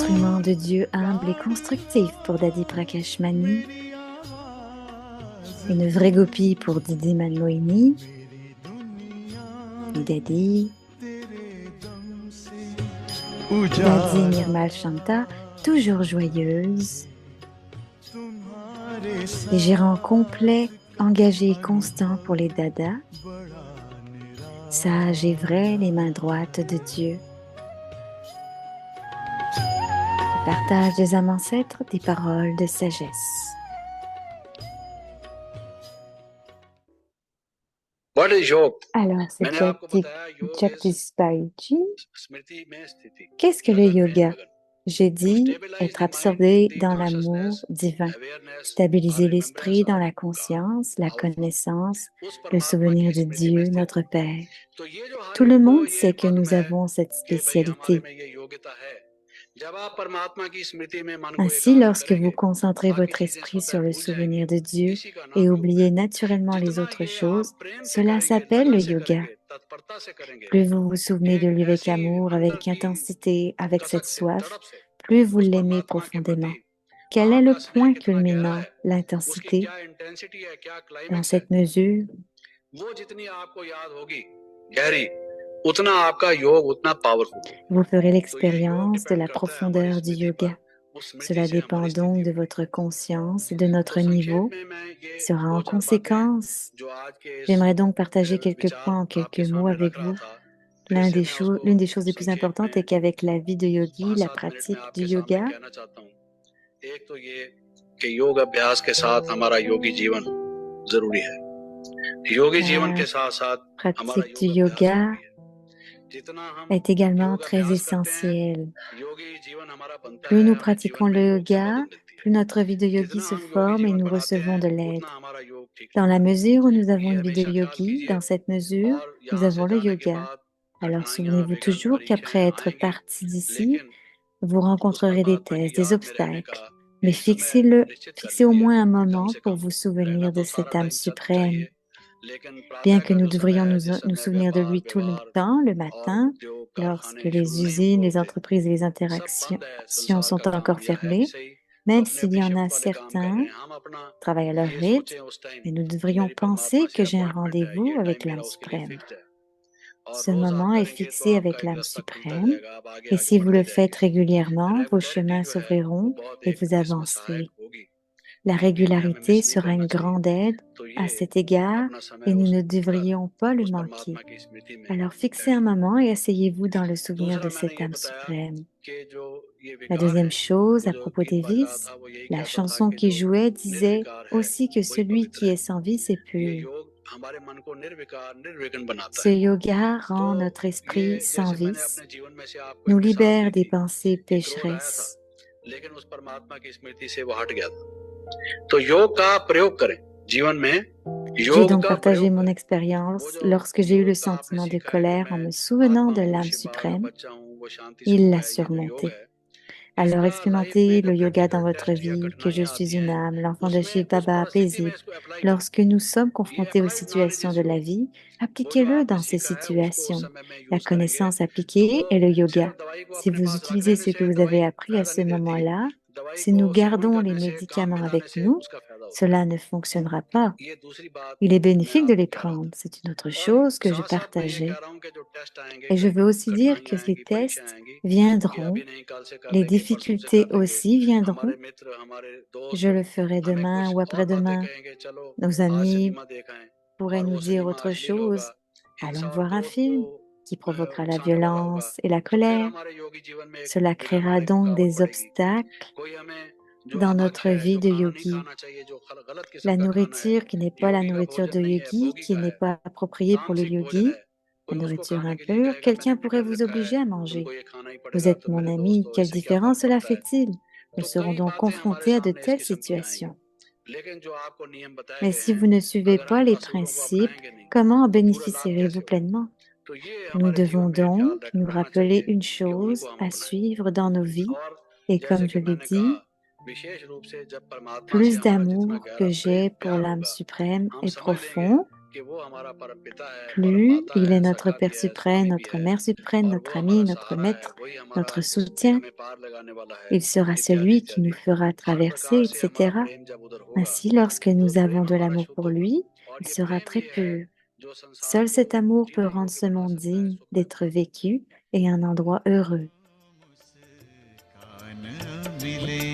instrument de Dieu humble et constructif pour Dadi Prakash Mani, une vraie gopie pour Didi Manmohini, et Dadi, Dadi Nirmal Shanta, toujours joyeuse, les gérants complets, engagés et constants pour les dadas, sages et vrais, les mains droites de Dieu. Le partage des âmes ancêtres, des paroles de sagesse. Alors, c'est Jagdish Bhaiji. Qu'est-ce que le yoga? J'ai dit être absorbé dans l'amour divin, stabiliser l'esprit dans la conscience, la connaissance, le souvenir de Dieu, notre Père. Tout le monde sait que nous avons cette spécialité. Ainsi, lorsque vous concentrez votre esprit sur le souvenir de Dieu et oubliez naturellement les autres choses, cela s'appelle le yoga. Plus vous vous souvenez de lui avec amour, avec intensité, avec cette soif, plus vous l'aimez profondément. Quel est le point culminant, l'intensité? Dans cette mesure, vous ferez l'expérience de la profondeur du yoga. Cela dépend donc de votre conscience et de notre niveau sera en conséquence. J'aimerais donc partager quelques points en quelques mots avec vous. L'une des choses les plus importantes est qu'avec la vie de yogi, la pratique du yoga, la pratique du yoga est également très essentielle. Plus nous pratiquons le yoga, plus notre vie de yogi se forme et nous recevons de l'aide. Dans la mesure où nous avons une vie de yogi, dans cette mesure, nous avons le yoga. Alors souvenez-vous toujours qu'après être parti d'ici, vous rencontrerez des tests, des obstacles, mais fixez au moins un moment pour vous souvenir de cette âme suprême. Bien que nous devrions nous souvenir de lui tout le temps, le matin, lorsque les usines, les entreprises et les interactions sont encore fermées, même s'il y en a certains qui travaillent à leur rythme, mais nous devrions penser que j'ai un rendez-vous avec l'âme suprême. Ce moment est fixé avec l'âme suprême, et si vous le faites régulièrement, vos chemins s'ouvriront et vous avancerez. La régularité sera une grande aide à cet égard et nous ne devrions pas le manquer. Alors fixez un moment et asseyez-vous dans le souvenir de cette âme suprême. La deuxième chose, à propos des vices, la chanson qui jouait disait aussi que celui qui est sans vice est pur. Ce yoga rend notre esprit sans vice, nous libère des pensées pécheresses. J'ai donc partagé mon expérience lorsque j'ai eu le sentiment de colère en me souvenant de l'âme suprême. Il l'a surmonté. Alors expérimentez le yoga dans votre vie, que je suis une âme, l'enfant de Shiv Baba paisible. Lorsque nous sommes confrontés aux situations de la vie, appliquez-le dans ces situations. La connaissance appliquée est le yoga. Si vous utilisez ce que vous avez appris à ce moment-là, si nous gardons les médicaments avec nous, cela ne fonctionnera pas. Il est bénéfique de les prendre, c'est une autre chose que je partageais. Et je veux aussi dire que les tests viendront, les difficultés aussi viendront. Je le ferai demain ou après-demain. Nos amis pourraient nous dire autre chose. Allons voir un film qui provoquera la violence et la colère. Cela créera donc des obstacles dans notre vie de yogi. La nourriture qui n'est pas la nourriture de yogi, qui n'est pas appropriée pour le yogi, la nourriture impure, quelqu'un pourrait vous obliger à manger. Vous êtes mon ami, quelle différence cela fait-il? Nous serons donc confrontés à de telles situations. Mais si vous ne suivez pas les principes, comment en bénéficierez-vous pleinement? Nous devons donc nous rappeler une chose à suivre dans nos vies, et comme je l'ai dit, plus d'amour que j'ai pour l'âme suprême est profond, Plus il est notre Père suprême, notre Mère suprême, notre ami, notre maître, notre soutien, il sera celui qui nous fera traverser, etc. Ainsi, lorsque nous avons de l'amour pour lui, il sera très pur. Seul cet amour peut rendre ce monde digne d'être vécu et un endroit heureux. मुस्कान मिले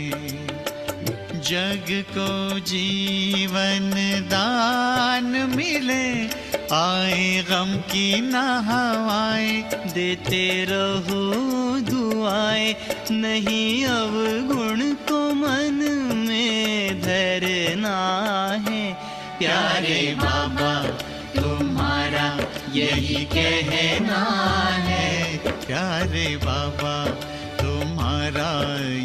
जग को जीवन दान मिले आए गम की ना हवाएं देते रहो दुआएं नहीं अवगुण को मन में धरना है प्यारे बाबा तुम्हारा यही कहना है प्यारे बाबा तुम्हारा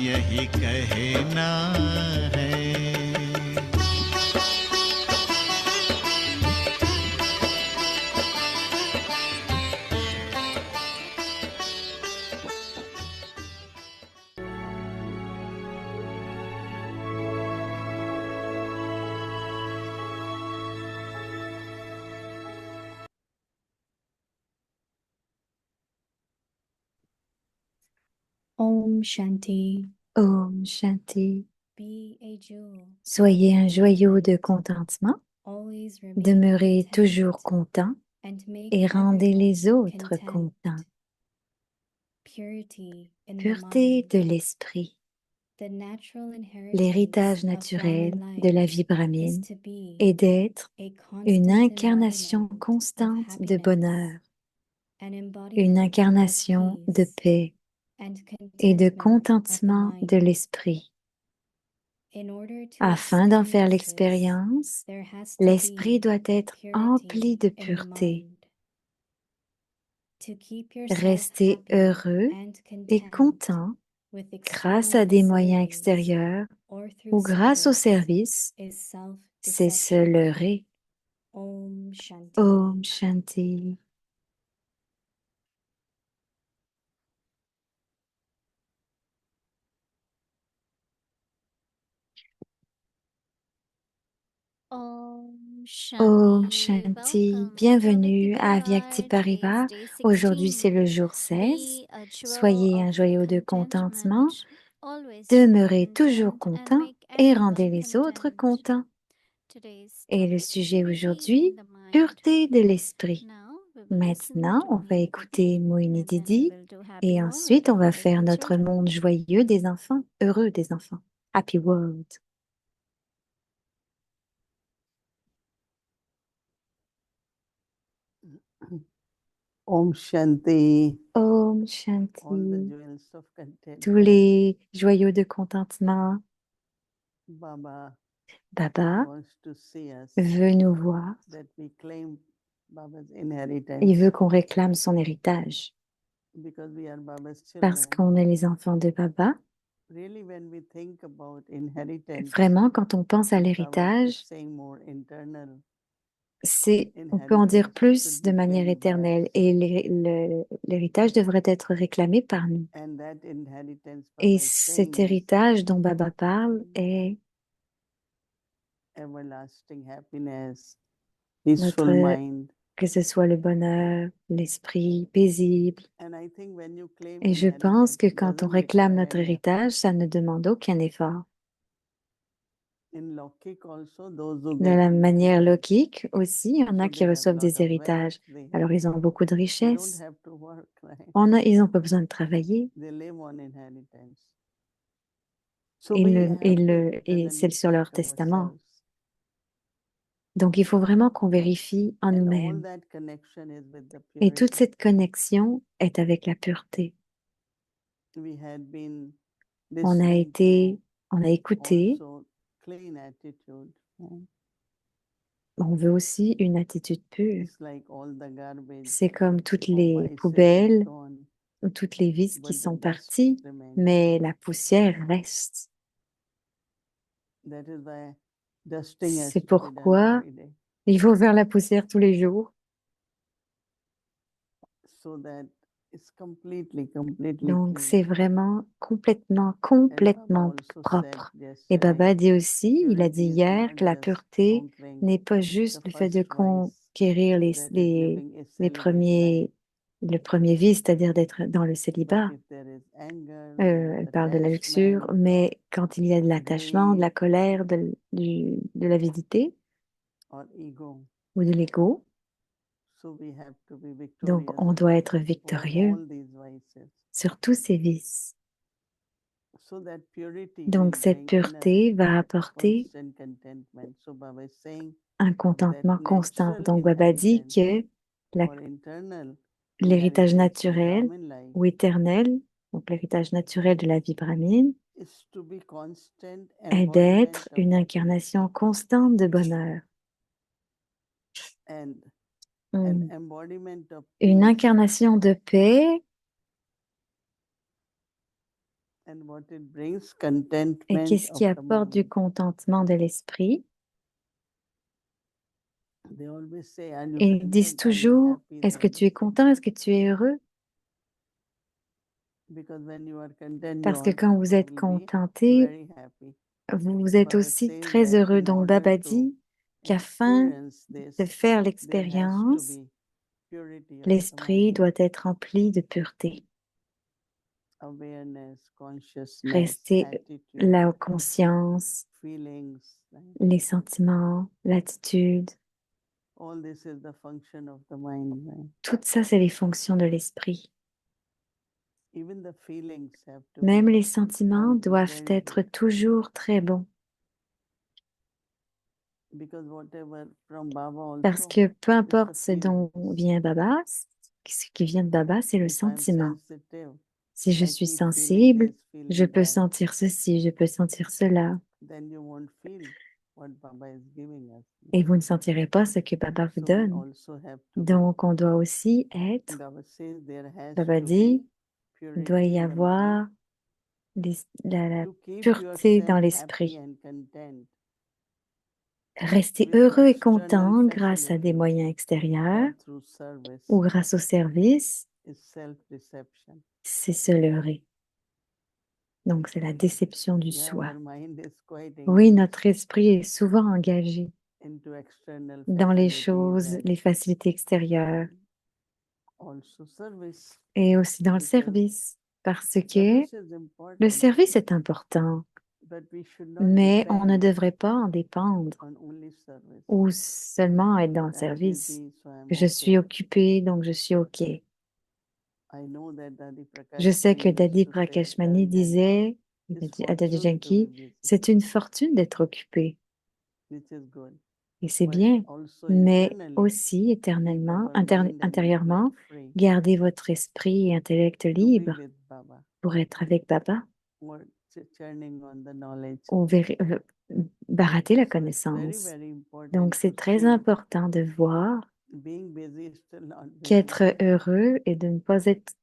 यही कहना है Om Shanti. Om Shanti. Be a jewel. Soyez un joyau de contentement, Always remain demeurez content toujours content and make et rendez everyone les autres content. contents. Purity in the Pureté mind. de l'esprit. The natural inheritance L'héritage of naturel Brahmin de la life vie brahmine is to be est d'être a une constant incarnation embodiment constante of de happiness, bonheur, an une embodiment of incarnation de peace paix and et de contentment of the contentement de mind. l'esprit. In order to Afin d'en faire experience this, l'expérience, there has to l'esprit be doit être empli purity de in the pureté. mind. To keep yourself Restez happy heureux and et content content with grâce external à des moyens facilities extérieurs or through ou grâce au service service, is c'est se self-deception. leurrer. Om Shanti. Om Shanti. Om Om Shanti. Shanti. Welcome. Bienvenue From à Avyakti Avyakti Paribas. Paribas. Today's day Aujourd'hui, c'est 16. le jour 16. Be a jewel Soyez un of joyau de contentement, contentment. Always demeurez remain toujours content and content make et rendez everyone les autres content. contents. Today's Et le topic, sujet purity aujourd'hui, in the mind. pureté de l'esprit. Now we will listen Maintenant, to on va Mohini Didi, écouter Moini and then we Didi will do happy et world ensuite on va with faire the notre children. monde joyeux des enfants, heureux des enfants. Happy World. Om Shanti. Om All the Shanti. jewels of contentment. Tous les joyaux de contentement. Baba Baba wants to see us veut nous voir. that we claim Baba's inheritance Il veut qu'on réclame son héritage because we are Baba's parce children. qu'on est les enfants de Baba. Really, when we think about inheritance, Vraiment, quand on pense à Baba is l'héritage, saying more internal. on peut en dire Inheritance plus should de be manière claimed by éternelle us. et l'héritage devrait être réclamé par nous. And that inheritance, Et Baba is cet saying, is héritage dont Baba parle est everlasting happiness, peaceful notre, mind. que ce soit le bonheur, l'esprit paisible. And I think when you claim Et je pense inheritance, que it quand on doesn't réclame require notre any effort. héritage, ça ne demande aucun effort. In Lokik also, those who De get la manière inheritance, logique aussi, il y en a so qui they have reçoivent lot des of héritages. wealth. They Alors, ils ont beaucoup de don't richesses. have to work, right? Ils n'ont pas besoin de travailler. They live on inheritance. So we have to Et c'est internally sur leur check testament. ourselves. Donc, il faut vraiment qu'on vérifie en And all nous-mêmes. that connection is with the Et toute purity. cette connexion est avec la pureté. We had been On a listening on a to écouté, also clean attitude. on veut aussi une attitude pure. It's like all the garbage C'est comme toutes or les vices is poubelles gone, ou toutes les vices qui but the sont dust parties, remains. mais la poussière reste. That is why dusting has C'est to be done pourquoi every day, il faut faire la poussière tous les jours. so that it's completely Donc, clean. c'est vraiment complètement, And Baba complètement also said propre. Et yesterday, Baba dit aussi, il a dit purity is hier not que la just pureté conquering n'est pas the juste le fait first vice, guérir that is living a les celibate life. premiers, le premier vice, c'est-à-dire d'être dans le But célibat. if there is anger, Elle parle de la luxure, attachment, mais quand il y a de l'attachement, de la greed, colère, de l'avidité or ego, ou de l'ego, so we have to be donc victorious on doit être over victorieux all these vices, sur tous ces vices. so that purity Donc will cette bring in us pureté va apporter constant contentment. So Baba is saying un that contentement constant. natural Donc Baba dit inheritance que la- or internal l'héritage inheritance of naturel Brahmin life ou éternel, donc l'héritage naturel de la vie brahmine, is to be constant est embodiment d'être of une happiness incarnation constante de bonheur. and Hmm. an embodiment of Une peace. incarnation de paix. And what it brings Et contentment qu'est-ce of qui the apporte du mind. contentement de l'esprit? They always say, are you Ils disent content? Are you toujours, happy? est-ce They que tu always es say. content? Est-ce que tu es heureux? Because when you are content, you Parce que also quand vous êtes will be contenté, very happy. vous êtes Baba aussi says très that heureux. in Donc order Baba to dit qu'afin experience de this, faire there has to l'expérience, be purity of the l'esprit mind, doit être rempli de pureté. awareness, consciousness, Rester attitude, la conscience, feelings. Right? les sentiments, l'attitude, All this is the function of the mind. Right? tout ça, c'est les fonctions de l'esprit. Even the feelings have to Même be les sentiments doivent very être good. toujours très bons. Because whatever from Baba Parce also que peu is the importe ce feeling. dont vient Baba, ce qui vient de Baba, c'est le If I'm sentiment. sensitive, Si je I suis keep feeling sensible, this, je feeling peux that, sentir ceci, je peux sentir cela. then you won't feel what Baba is giving us. Et vous ne sentirez pas ce que Baba vous So we donne. also have to be, Donc, on doit aussi être, Baba says there has Baba to dit, be il doit purity y in the mind avoir la to keep pureté dans yourself happy l'esprit. and content Rester with heureux et external content grâce à des facilities moyens extérieurs or through service ou grâce au service, is self-deception. c'est se leurrer. Donc, c'est la déception du Yeah, soi. our mind is quite Oui, engaged notre esprit est souvent engagé into external dans les facilities choses, and les facilités extérieures also service. et aussi dans le Because service, parce que service is le important, service est important, but we should not mais on ne depend devrait pas en dépendre on only service. ou seulement être dans le I'm service. busy, so I'm Je suis okay. occupée, donc je suis OK. I know that Dadi Je sais que Prakashmani Dadi used to say, Prakashmani tell Dadi, disait it's à Dadi fortune to Janki, be busy, c'est une fortune d'être occupé. which is good. Et c'est But bien, also mais internally, aussi keep éternellement, our mind and intérieurement, intellect free gardez votre esprit et intellect to be libre with Baba pour être avec Baba or churning on the knowledge. ou barater la So it's very, connaissance. very important Donc, to c'est très see important de voir being busy is still not busy. qu'être heureux et de ne pas être,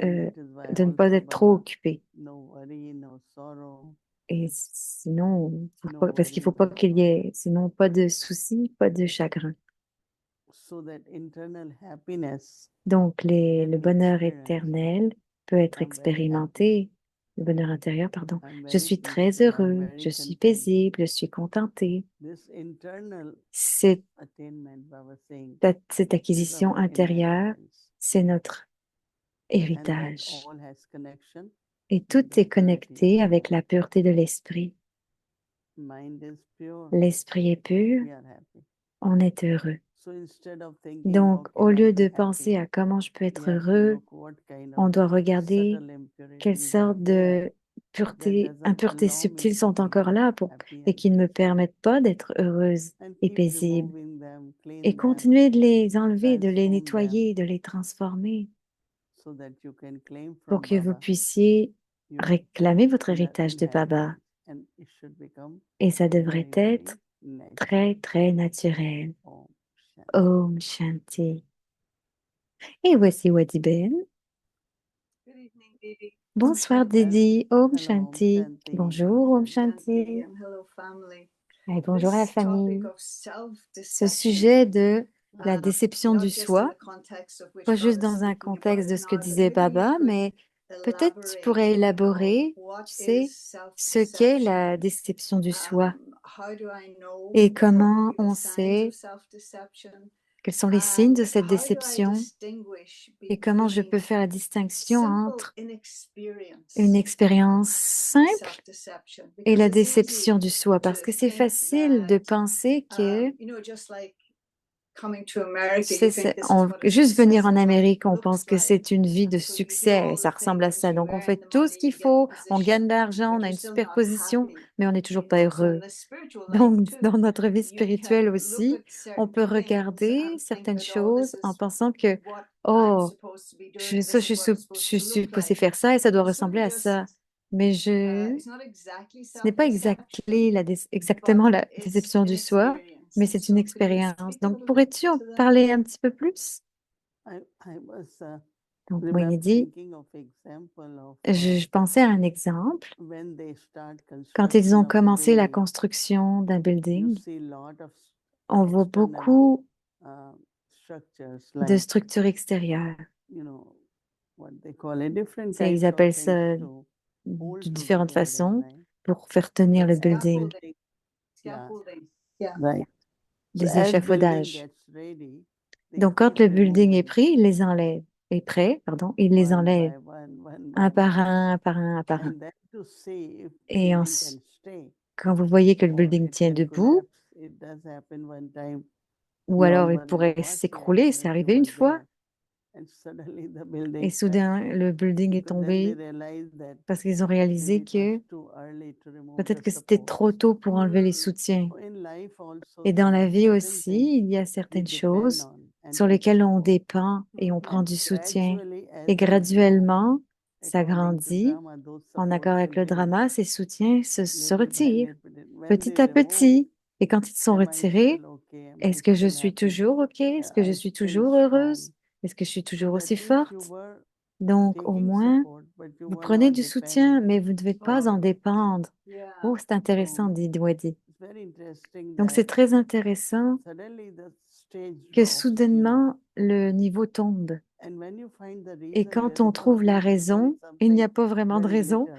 And euh, that is why de ne pas also être trop Baba, occupé. no worry, no sorrow, Et sinon, no parce qu'il worry, faut pas no qu'il y sorrow. ait, sinon pas de soucis, pas de chagrin. So that internal happiness Donc, can le be bonheur experienced. éternel peut être I'm very happy. expérimenté, le bonheur intérieur, pardon. I'm Je very suis très peaceful. I'm heureux, very je suis content. paisible, je suis contenté. This internal Cette, attainment, Baba saying, cette is acquisition our intérieure, inheritance. c'est notre And that héritage. all has connection Et with tout the est purity connecté of avec mind. la pureté de l'esprit. Mind is pure, L'esprit est pur, we are happy. on est heureux. So instead of thinking, Donc, how au can I lieu be de happy, penser à comment je peux we être have to heureux, look what kind on of doit regarder subtle impurities quelles are sortes there de that doesn't impuretés allow me subtiles to sont be encore là pour, happy et and qui ne me peaceful. permettent pas d'être heureuse And et keep paisible. removing them, clean Et them, continuer de les enlever, de les transform them, nettoyer, de les transformer so that you can claim pour from que vous Baba puissiez your réclamer votre inner héritage de Baba. inheritance. And it should become Et ça devrait very, very être natural. très, très naturel. Om Shanti. Om Shanti. Et voici Wadi Ben. Good evening, Didi. Bonsoir Didi. Om Hello, Om Shanti. Shanti. Bonjour, Om Shanti, Shanti. and hello, family. Et bonjour à la This topic famille. of Ce self-deception, sujet de la déception not du just in soi, the context of which pas juste Baba is dans un speaking about contexte de in ce que our, but disait maybe we Baba, could mais Peut-être tu pourrais élaborer, tu sais, ce qu'est la déception du soi et comment on sait quels sont les signes de cette déception et comment je peux faire la distinction entre une expérience simple et la déception du soi. Parce que c'est facile de penser que tu sais, juste venir en Amérique, on pense que c'est une vie de succès, ça ressemble à ça. Donc, on fait tout ce qu'il faut, on gagne de l'argent, on a une super position, mais on n'est toujours pas heureux. Donc, dans notre vie spirituelle aussi, on peut regarder certaines choses en pensant que, oh, je suis supposé faire ça et ça doit ressembler à ça. Mais ce n'est pas exactement la déception du soi, mais c'est une expérience. Donc, pourrais-tu en parler un petit peu plus? I was Donc, moi, il dit, thinking of example of je pensais à un exemple. when they start Quand ils ont construction of a commencé la building, construction d'un you building, see lot of on voit external beaucoup structures de like, structures extérieures. what they call it, different Ils kinds of appellent things ça to de hold to the différentes building, façons right? pour faire tenir le building, Yeah, right. So des as building échafaudages. gets ready, they Donc, quand keep le building est removing pris, ils les enlèvent. Est prêt, pardon, ils les one enlèvent by one, one un by par one. un, un par un, un par un. And then to see if Et building can stay quand vous voyez que le or building it tient can debout, collapse. It does happen one time. ou You all alors il were pourrait watching s'écrouler, c'est when you arrivé une were fois, there, and suddenly the et building fell. soudain, le building est Because then they tombé realized that parce qu'ils ont réalisé maybe it was que too early to remove peut-être the que c'était trop supports. tôt pour enlever les soutiens. So in life also, Et dans there la are vie certain things aussi, il y a we certaines depend choses on and sur need lesquelles on support. dépend et on prend And du soutien. gradually, Et as we grow, graduellement, ça according to grandit. drama, those En supports accord avec will le be drama, ces soutiens se little by retirent little. When they petit à remove, petit. Et quand ils sont am I retirés, still okay? Am I est-ce que je still suis happy? toujours OK? Est-ce que je I suis still toujours strong? heureuse? Est-ce que je suis So toujours that aussi means you forte? were Donc, au taking moins, support, but you vous were prenez not du depending soutien, mais vous ne devez pas on en it. dépendre. Oh, c'est intéressant, So dit Dwadi. it's very interesting Donc, that c'est très intéressant suddenly the stage que drops, soudainement, le niveau tombe. and when you find the Et reason, quand there on is no trouve la reason, there is raison, il n'y something a pas vraiment de very raison, little.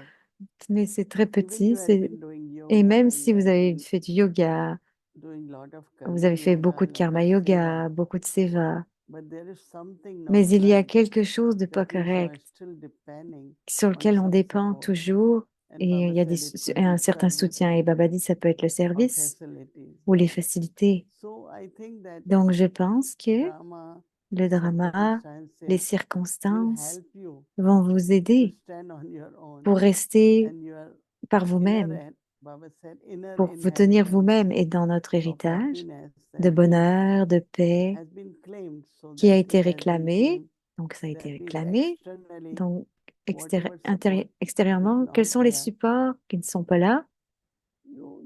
mais c'est très Even petit. you had been doing Et même yoga, si you vous had avez been fait du yoga, doing lot of vous karma avez fait beaucoup yoga, de lot karma of seva, yoga, beaucoup de seva, but there is something not mais il y a right. quelque chose de pas That means you are correct still depending sur on lequel on some dépend support. toujours. And Et il Baba y a said it could be un certain soutien. Et services Baba dit, ça peut être le or service facilities. ou les facilités. So I think that Donc, je pense que drama, le drama, les circumstances will circonstances help you vont vous to aider stand on your own. pour rester And your par inner, vous-même, Baba said, inner pour vous tenir inheritance vous-même et dans notre of héritage happiness de and peace bonheur, de paix has been claimed. So qui a that été it has been réclamé. claimed. Donc, ça a été That means réclamé. externally, Donc, whatever support is extérieurement, not quels sont les there. supports qui ne sont pas là?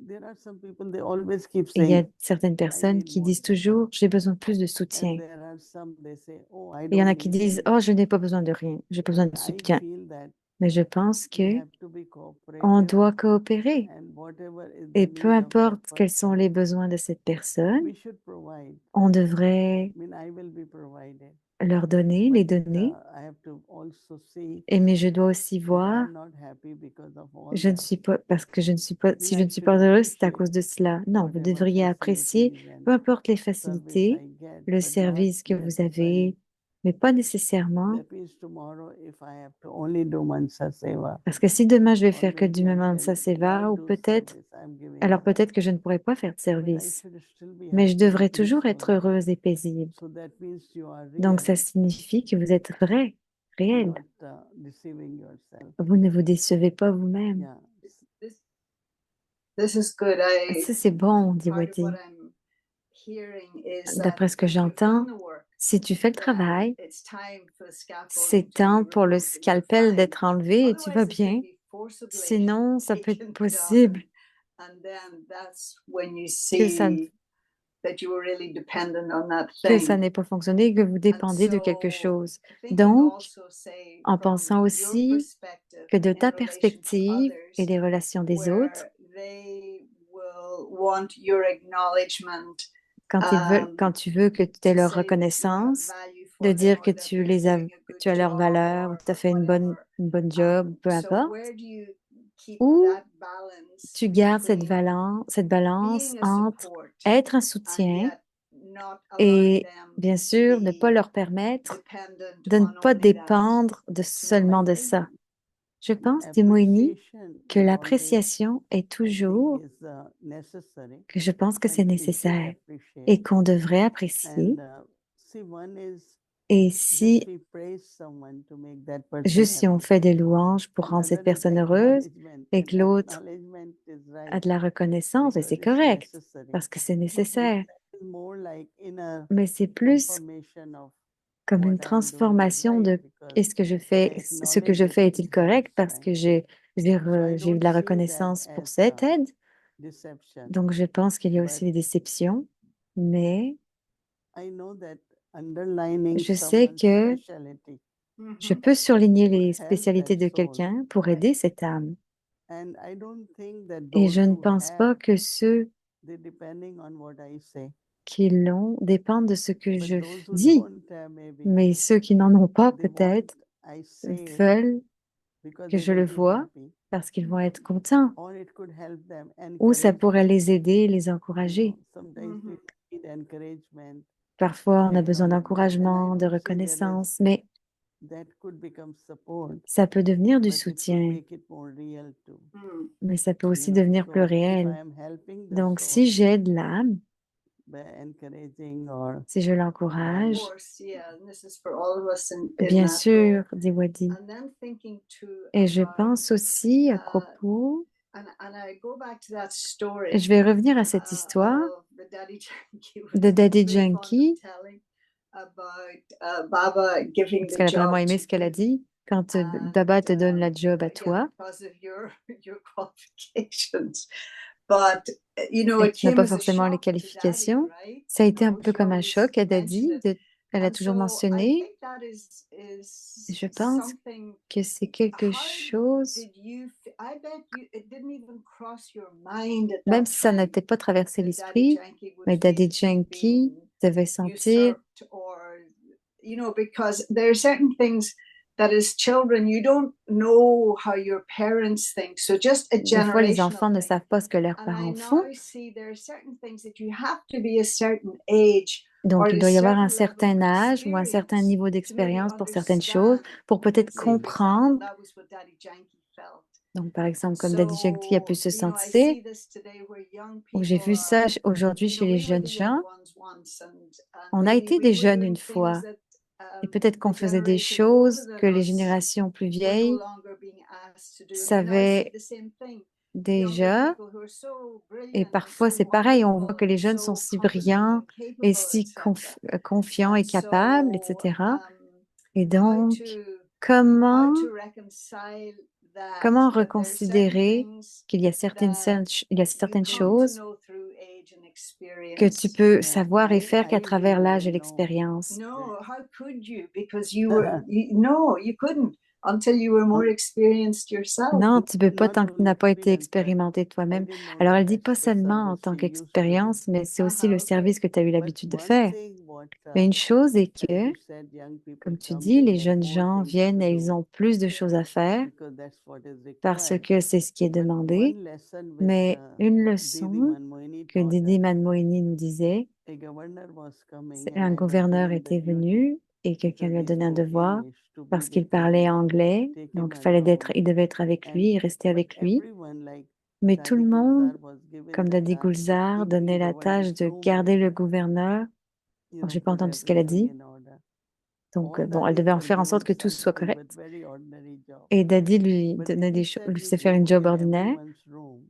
There are some people, they always keep Et il y a saying, certaines I personnes need qui more disent toujours, support. j'ai besoin de plus de And soutien. there are some, they say, oh, I Et il y en don't a qui need disent, oh, anything. je n'ai pas besoin de rien, j'ai pas besoin But de I soutien. feel that Mais je pense we que have to be on cooperative, doit coopérer. and whatever is the Et peu need of that importe quels sont person, les besoins de cette personne, we should provide. on devrait I mean, I will be provided. leur donner, But les donner. I have to also see Et mais je dois aussi that I voir, am not happy because of all je ne that. suis pas, parce que je ne suis pas, I mean, si je I ne suis should pas heureuse, c'est à appreciate cause de cela. Non, vous whatever devriez apprécier, facilities and peu importe les service facilités, I get, le but not service que vous necessarily. avez, mais pas nécessairement. That means tomorrow, if I have to only do Mansa Seva, Parce que si demain je vais or faire que du maybe I Mansa can Seva, not ou do peut-être, service, I'm giving alors up. peut-être que je ne pourrai pas faire de But I service, should still be mais je happy and devrais toujours peaceful. être heureuse et paisible. So that means you are Donc real, ça signifie que vous êtes vrai, réel. not deceiving yourself. Vous ne vous décevez pas vous-même. Yeah. Ça, c'est bon, dit Wadi. D'après ce que j'entends, si tu fais le travail, c'est temps pour le scalpel d'être enlevé et tu vas bien. Sinon, ça peut être possible que ça n'ait pas fonctionné et que vous dépendez de quelque chose. Donc, en pensant aussi que de ta perspective et des relations des autres, quand tu veux que tu aies leur reconnaissance de dire que tu as leur valeur, ou tu as fait une bonne job, peu importe, ou tu gardes cette balance entre être un soutien et bien sûr ne pas leur permettre de ne pas dépendre de seulement de ça. Je pense, Timoini, Appreciation que is always, l'appréciation est I think, toujours, is necessary, que je pense que and c'est we should nécessaire appreciate. et qu'on devrait apprécier. And see, one is Et just si, we praise someone to make that person juste si on happy. fait des louanges pour rendre cette Another is personne heureuse acknowledgement, et and que l'autre acknowledgement is a right de la reconnaissance, et because c'est it's correct necessary. parce que c'est But nécessaire. that is more like inner Mais c'est plus confirmation of comme what une I am doing is transformation right de because est-ce que je when fais, I ce que acknowledge je it, fais it est-il correct helps, parce right? que So I j'ai eu de don't la see that reconnaissance pour as cette aide. deception, Donc, je pense qu'il y a but aussi les déceptions, mais I know that underlining je sais someone's que specialty je peux surligner could les help spécialités that de soul. quelqu'un pour aider cette âme. And I don't think that Et those je ne who pense pas have, que ceux they depending on what I say. qui l'ont dépendent de ce que je But those who dis. don't have, maybe Mais ceux qui n'en ont pas, they want peut-être, I say it veulent because que they je will le be vois happy, parce qu'ils vont être contents. or it could help them, Ou ça encourage pourrait them. les aider, les You encourager. know, sometimes we need encouragement, Parfois, on a besoin acknowledgement, and I d'encouragement, de don't say reconnaissance, mais that could become support, ça peut devenir du but it could soutien, make it more real too. mais ça peut You aussi know, devenir plus so if I réel. am helping the Donc, soul si j'aide l'âme, by encouraging or si je by l'encourage, bien sûr, dit Wadi. Et je pense aussi à propos, et je vais revenir à cette histoire de Daddy Yankee, parce qu'elle a vraiment aimé ce qu'elle a dit. Quand Baba te donne la job à toi, et que tu n'as pas forcément les qualifications, ça a été un peu comme un choc à Daddy. Elle a toujours mentionné, je pense que c'est quelque chose, même si ça n'était pas traversé l'esprit, mais Daddy Yankee devait sentir, des fois les enfants ne savent pas ce que leurs parents font, donc il doit y avoir un certain âge ou un certain niveau d'expérience pour certaines choses, pour peut-être comprendre. Donc, par exemple, comme Daddy Yankee a pu se sentir, ou j'ai vu ça aujourd'hui chez les jeunes gens, on a été des jeunes une fois, et peut-être qu'on faisait des choses que les générations plus vieilles savaient déjà, et parfois c'est pareil, on voit que les jeunes sont si brillants et si confiants et capables, etc. Et donc, comment comment reconsidérer qu'il y a il y a certaines choses que tu peux savoir et faire qu'à I travers didn't l'âge et know l'expérience? Non, tu peux pas not tant que tu n'as only pas été experience, but expérimenté I toi-même. didn't know Alors, that elle dit pas that's the seulement en service tant we used to do. qu'expérience, mais c'est aussi le service que tu as eu But l'habitude de one faire. thing what, Mais une chose est as que, you said, young people comme tu come, dis, they les get jeunes more gens things viennent to et ils do ont plus de choses à faire because that's what is parce required. que c'est ce qui est But demandé. one lesson which Mais une Didi leçon Manmohini que taught Didi us, Manmohini nous disait, a governor was coming and un I was gouverneur given the était duty venu et quelqu'un because lui a he donné un spoke devoir English to be parce with qu'il him parlait and anglais, take him donc around. il devait être avec And lui, et rester but avec lui. everyone like Mais tout Dadi le monde, Gulzar was given comme the Dadi task of Gulzar, donnait keeping la tâche governor's de room, garder le gouverneur. J'ai pas put entendu ce qu'elle a everything dit. in order. Donc, All bon, elle Dadis devait en were faire en sorte given que tout soit simple but correct. very ordinary job. Et Dadi lui But donnait Didi des choses, said lui you faisait faire une go job in ordinaire. everyone's room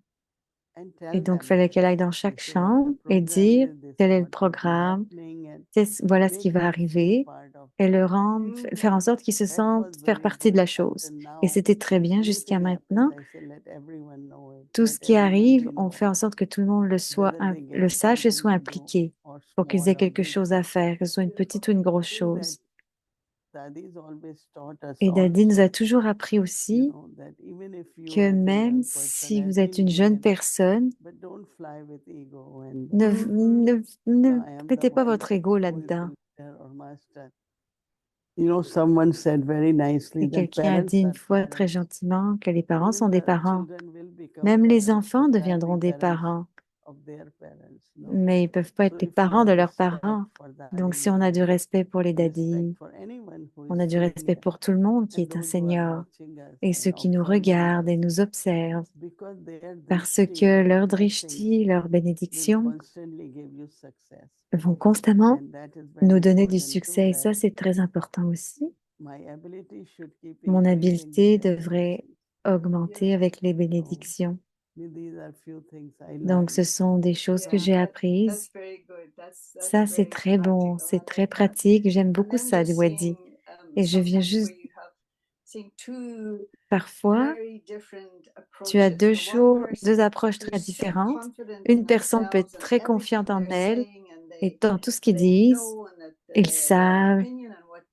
and Et tell donc, il them. fallait qu'elle aille dans You chaque say what the chambre et program dire is, this quel est le what will be programme, happening and voilà ce qui make va them feel arriver, part of et it. faire en sorte qu'ils se That was sentent faire very partie de good la chose. until Et now. c'était très bien jusqu'à Anything happens, maintenant. I say let everyone know it, Tout let ce qui everyone be arrive, on fait en involved, sorte que tout le monde whether they get le sache et something soit to do impliqué or pour qu'ils small aient or quelque big. chose à faire, que ce soit une petite ou une grosse I think that chose. Dadis always taught us Et Dadi nous also, a toujours appris aussi that even if you que as a même young person si vous êtes une jeune admit, personne, but don't fly with ego and ne I am the mettez pas one votre ego who is the là-dedans. leader or master. Someone said very nicely Et that quelqu'un a dit parents une are fois très parents. gentiment que les parents sont Even des the parents. children will become Même les parents, enfants but can't deviendront be des parents parents, of their parents. mais ils ne peuvent pas So être les if we parents de have leurs respect parents. for the Donc, si on a du respect pour les respect daddies, for anyone who on is a du respect senior, pour tout le monde qui and est un those who are senior watching us et and ceux qui nous observing regardent et us, nous observent, because their parce drishti, que leur their blessings drishti, leur will bénédiction constantly give you success. vont constamment And that is very nous donner du important too, succès. Et ça, that c'est très important aussi. my ability should keep Mon increasing habileté with their devrait blessings. augmenter avec les bénédictions. These are few things I Donc, learned. ce sont des choses que j'ai apprises. Ça, c'est très bon, c'est très pratique. J'aime beaucoup ça, du Wadi. Et je viens juste, parfois, tu as deux approches très différentes. Une personne peut être très confiante en elle et dans tout ce qu'ils disent, ils savent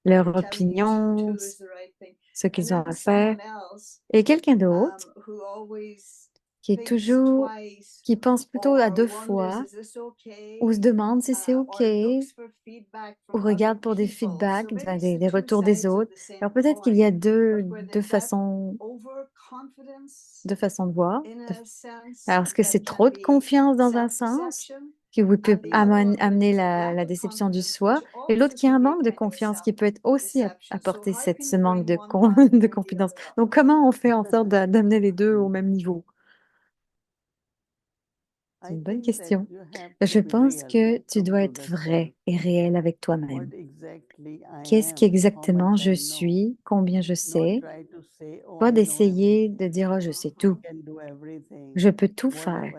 leur opinion, ce qu'ils ont à faire. Et quelqu'un d'autre qui est toujours, qui pense plutôt à deux fois, ou se demande si c'est OK, ou regarde pour des feedbacks, des retours des autres. Alors peut-être qu'il y a deux façons de voir. Alors, est-ce que c'est trop de confiance dans un sens qui peut amener la déception du soi, et l'autre qui a un manque de confiance qui peut être aussi apporter ce manque de confidence. Donc, comment on fait en sorte d'amener les deux au même niveau? C'est une bonne question. Je pense que tu dois être vrai et réel avec toi-même. Qu'est-ce qu'exactement je suis, combien je sais, pas d'essayer de dire, oh, je sais tout, je peux tout faire,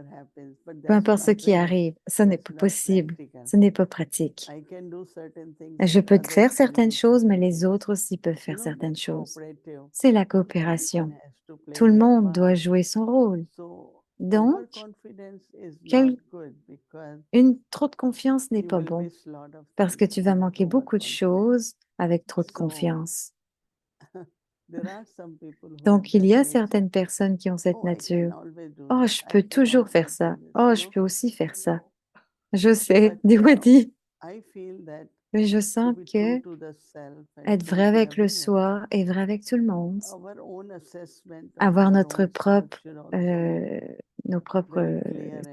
peu importe ce qui arrive. Ce n'est pas possible, ce n'est pas pratique. Je peux faire certaines choses, mais les autres aussi peuvent faire certaines choses. C'est la coopération. Tout le monde doit jouer son rôle. Donc, trop de confiance n'est pas bon parce que tu vas manquer beaucoup de choses avec trop de confiance. Donc, il y a certaines personnes qui ont cette nature. Oh, je peux toujours faire ça. Oh, je peux aussi faire ça. Je sais, dis-moi. Mais je sens que être vrai avec le soi et vrai avec tout le monde, avoir nos propres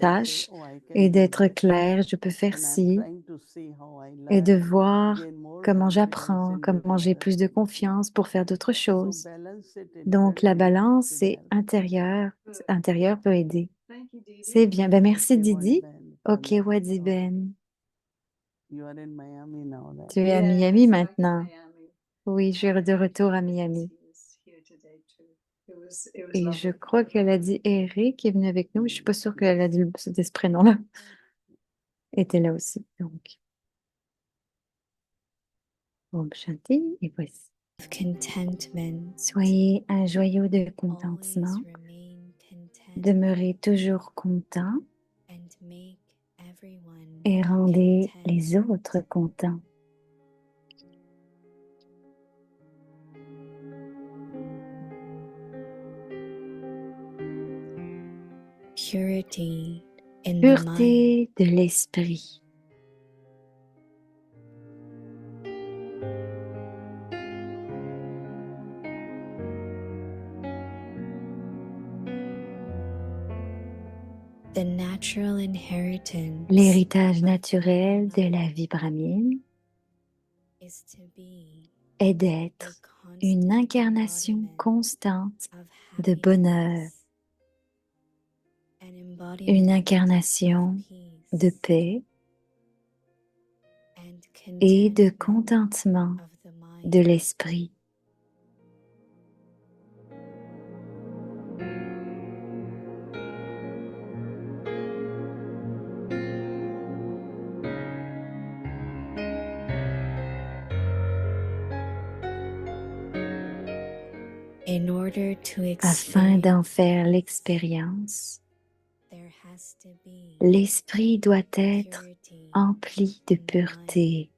tâches et d'être clair, je peux faire ci, et de voir comment j'apprends, comment j'ai plus de confiance pour faire d'autres choses. Donc, la balance, c'est intérieur. Intérieur peut aider. C'est bien. Ben, merci, Didi. OK, Wadi Ben. Tu es à Miami maintenant. Oui, je suis de retour à Miami. Et je crois qu'elle a dit Eric est venu avec nous, mais je suis pas sûre qu'elle a dit ce prénom-là. Était là aussi. Donc, bon, chanter et voici. Soyez un joyau de contentement. Demeurez toujours content et rendez les autres contents. Pureté de l'esprit. L'héritage naturel de la vie brahmine est d'être une incarnation constante de bonheur, une incarnation de paix et de contentement de l'esprit. Afin d'en faire l'expérience, l'esprit doit être empli de pureté.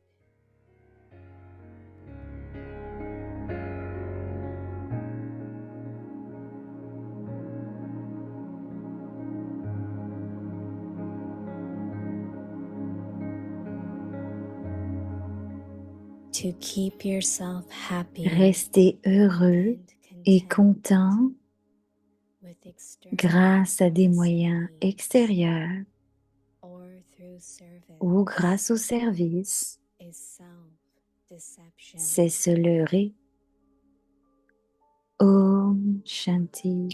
to keep yourself happy Restez heureux and et content content with external grâce à des moyens means extérieurs or through service ou grâce au service. is self-deception. C'est se leurrer. Om Shanti.